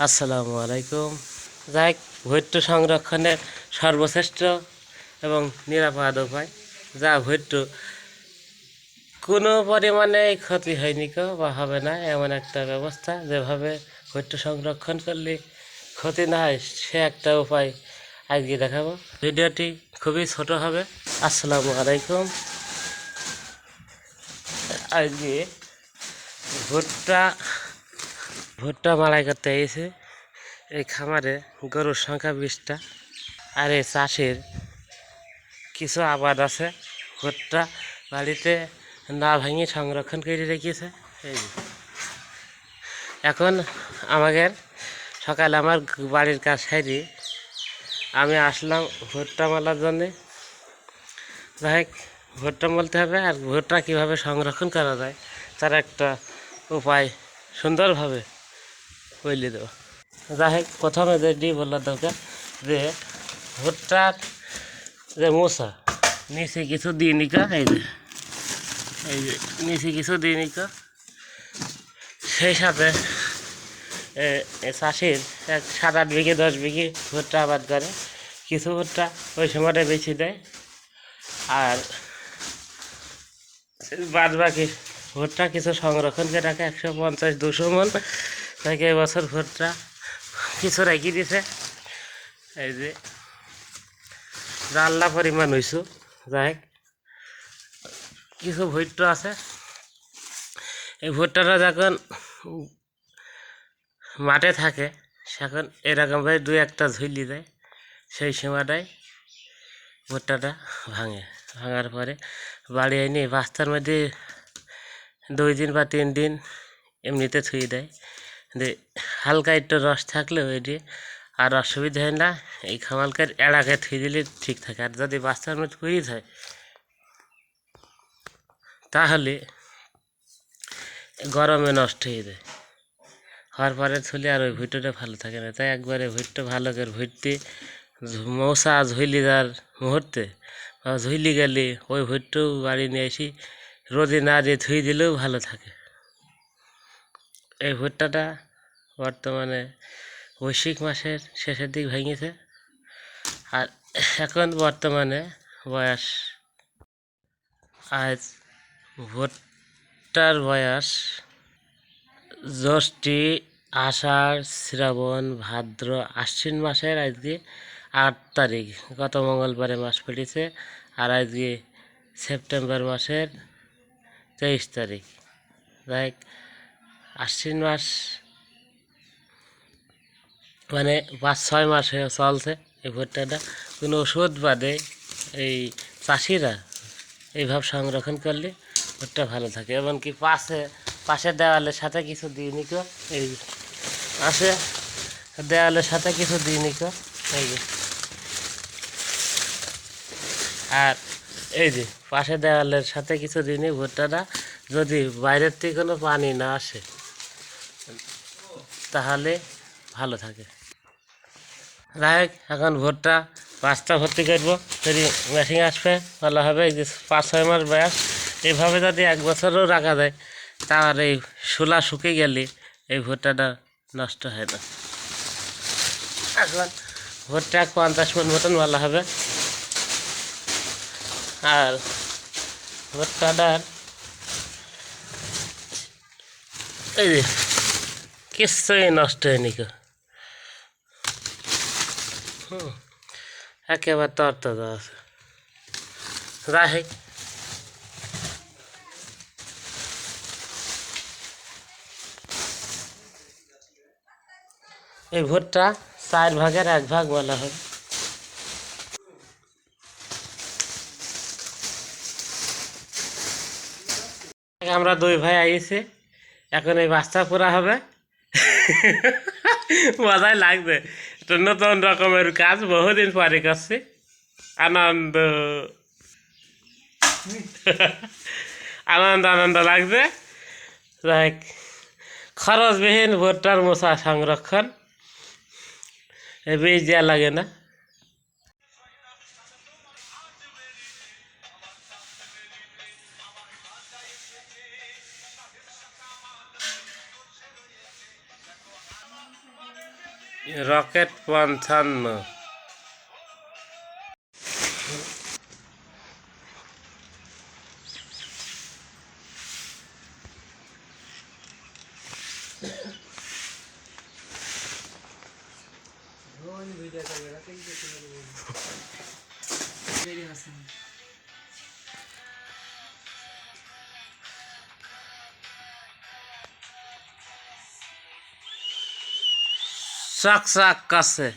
আসসালামু আলাইকুম। যাই ভৈত্য সংরক্ষণের সর্বশ্রেষ্ঠ এবং নিরাপদ উপায় যা ভৈত্য কোনো পরিমাণে ক্ষতি হয়নি বা হবে না এমন একটা ব্যবস্থা, যেভাবে ভৈত্য সংরক্ষণ করলে ক্ষতি না হয় সে একটা উপায় আজকে দেখাবো। ভিডিওটি খুবই ছোট হবে। আসসালামু আলাইকুম। আজকে ভুট্টা ভুট্টা মাড়াই করতে এসে এই খামারে গরুর সংখ্যা 20টা, আর এই চাষের কিছু আবাদ আছে ভুট্টা বাড়িতে না ভেঙে সংরক্ষণ করে রেখেছে। এই এখন আমাদের সকালে আমার বাড়ির কাজ সারি আমি আসলাম ভুট্টা মালার জন্যে। যাই ভুট্টা মলতে হবে, আর ভুট্টা কীভাবে সংরক্ষণ করা যায় তার একটা উপায় সুন্দরভাবে বলে দেবো। যাই হোক, প্রথমে যেটি বলার দরকার যে ভুট্টার যে মোসা নিচে কিছু দিয়ে নিকা, এই যে নিচে কিছু দিয়ে নিকা, সেই সাথে চাষির 7-8 বিঘে 10 বিঘে ভুট্টা আবাদ করে, কিছু ভুট্টা ওই সময়টা বেশি দেয়, আর বাদ বাকি ভুট্টা কিছু সংরক্ষণ করে রাখে 150-200 মন থেকে। এবছর ভুট্টা কিছু রেখে দিছে, এই যে রান্না পরিমাণ হইছু। যাই কিছু ভুট্টা আছে, এই ভুট্টাটা যখন মাঠে থাকে সেখন এরকমভাবে 2-1টা ঝুলি দেয়, সেই সময়টাই ভুট্টাটা ভাঙার পরে বাড়ি এনে বাস্তার মধ্যে 2 দিন বা 3 দিন এমনিতে থুয়ে দেয়, যে হালকা একটু রস থাকলেও এটি আর অসুবিধা হয় না। এই খামালকার এড়াকে থুয়ে দিলে ঠিক থাকে, আর যদি বাস্তার মধ্যে পুড়ে যায় তাহলে গরমে নষ্ট হয়ে যায়, হওয়ার পরে থুলে আর ওই ভুট্টাটা ভালো থাকে না। তাই একবারে ভুট্টা ভালো করে ভুট্টি মশা ঝুলি যাওয়ার মুহূর্তে বা ঝুলি গেলে ওই ভুট্টাও বাড়ি নিয়ে এসে রোদে না দিয়ে ধুয়ে দিলেও ভালো থাকে। এই ভুট্টাটা বর্তমানে বৈশাখ মাসের শেষের দিক ভেঙেছে, আর এখন বর্তমানে বয়স আজ ভুট্টার বয়স জ্যৈষ্ঠী, আষাঢ়, শ্রাবণ, ভাদ্র, আশ্বিন মাসের আজকে 8 তারিখ, গত মঙ্গলবারে মাস পড়েছে, আর আজকে সেপ্টেম্বর মাসের 23 তারিখ। যাই আশ্বিন মাস মানে 5-6 মাস চলছে। এই ভুট্টাটা কোনো ওষুধ বাদে এই চাষিরা এইভাবে সংরক্ষণ করলে ভুট্টা ভালো থাকে। এমনকি পাশের দেওয়ালের সাথে কিছু দিয়ে নিকো, এই পাশে দেওয়ালের সাথে কিছু দিয়ে নিকো, এই যে, আর এই যে পাশে দেওয়ালের সাথে কিছু দিনই ভুট্টাটা যদি বাইরের থেকে কোনো পানি না আসে তাহলে ভালো থাকে। যাই হোক, এখন ভুট্টা পাঁচটা ভর্তি করবো, যদি মেশিন আসবে ভালো হবে। এই যে 5-6 মাস বয়স, এইভাবে যদি 1 বছরও রাখা যায় তাহলে এই শোলা শুকিয়ে গেলে এই ভুট্টাটা নষ্ট হয় না। এখন ভুট্টা 50 মণ মতন ভালো হবে, আর ভুট্টাটার এই যে কিছুই নষ্ট হয়নি কেউ, একেবারে তরতাজা আছে। যাই হোক, এই ভুট্টা 4 ভাগের 1 ভাগ বলা হবে। আমরা 2 ভাই আইছি, এখন এই বাস্তা পুরা হবে। মজাই লাগবে, একটা নতুন রকমের কাজ, বহুদিন পরে করছি, আনন্দ আনন্দ আনন্দ লাগবে। যাই খরচবিহীন ভুট্টার মোচা সংরক্ষণ, বীজ দেওয়া লাগে না। রকেট 55। চাক চাক কাছে